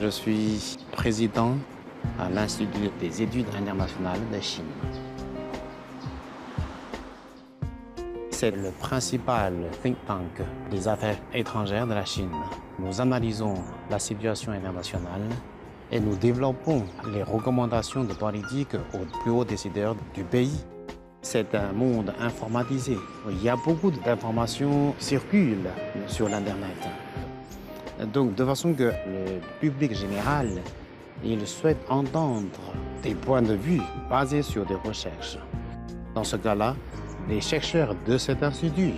Je suis président à l'Institut des études internationales de Chine. C'est le principal think tank des affaires étrangères de la Chine. Nous analysons la situation internationale et nous développons les recommandations de politique aux plus hauts décideurs du pays. C'est un monde informatisé. Il y a beaucoup d'informations qui circulent sur l'Internet. Donc, de façon que le public général, il souhaite entendre des points de vue basés sur des recherches. Dans ce cas-là, les chercheurs de cet institut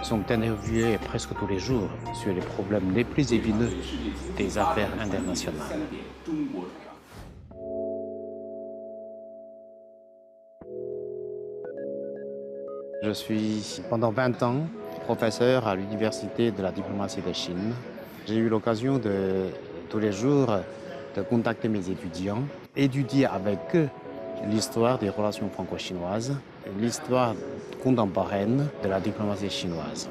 sont interviewés presque tous les jours sur les problèmes les plus épineux des affaires internationales. Je suis pendant 20 ans professeur à l'Université de la diplomatie de Chine. J'ai eu l'occasion de tous les jours de contacter mes étudiants, étudier avec eux l'histoire des relations franco-chinoises, l'histoire contemporaine de la diplomatie chinoise.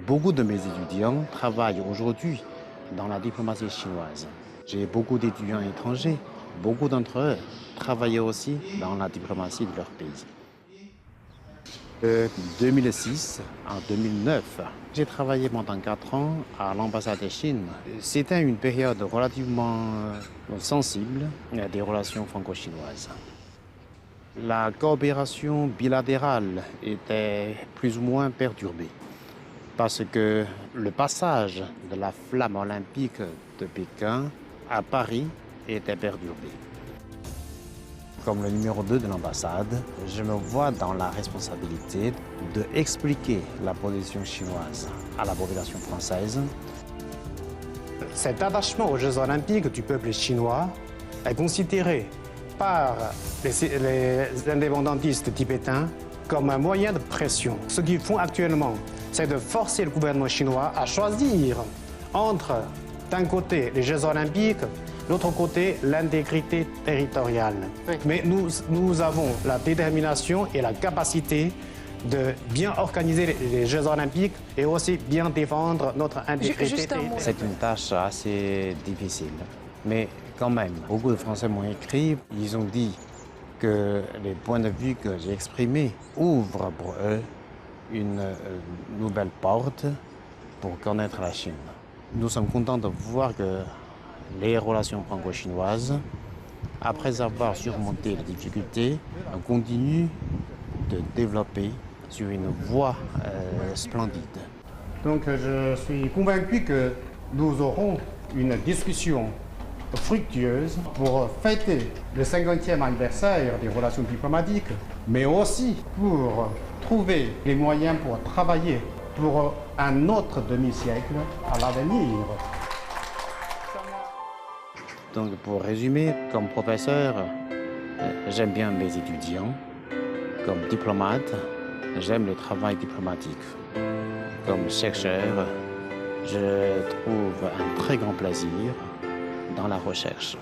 Beaucoup de mes étudiants travaillent aujourd'hui dans la diplomatie chinoise. J'ai beaucoup d'étudiants étrangers. Beaucoup d'entre eux travaillaient aussi dans la diplomatie de leur pays. De 2006 à 2009, j'ai travaillé pendant 4 ans à l'ambassade de Chine. C'était une période relativement sensible des relations franco-chinoises. La coopération bilatérale était plus ou moins perturbée parce que le passage de la flamme olympique de Pékin à Paris était perturbé. Comme le numéro 2 de l'ambassade, je me vois dans la responsabilité d'expliquer la position chinoise à la population française. Cet attachement aux Jeux olympiques du peuple chinois est considéré par les indépendantistes tibétains comme un moyen de pression. Ce qu'ils font actuellement, c'est de forcer le gouvernement chinois à choisir entre, d'un côté, les Jeux olympiques, de l'autre côté, l'intégrité territoriale. Oui. Mais nous avons la détermination et la capacité de bien organiser les Jeux olympiques et aussi bien défendre notre intégrité territoriale. C'est une tâche assez difficile, mais quand même, beaucoup de Français m'ont écrit, ils ont dit que les points de vue que j'ai exprimés ouvrent pour eux une nouvelle porte pour connaître la Chine. Nous sommes contents de voir que les relations franco-chinoises, après avoir surmonté les difficultés, continuent de développer sur une voie splendide. Donc je suis convaincu que nous aurons une discussion fructueuse pour fêter le 50e anniversaire des relations diplomatiques, mais aussi pour trouver les moyens pour travailler pour un autre demi-siècle à l'avenir. Donc pour résumer, comme professeur, j'aime bien mes étudiants. Comme diplomate, j'aime le travail diplomatique. Comme chercheur, je trouve un très grand plaisir dans la recherche.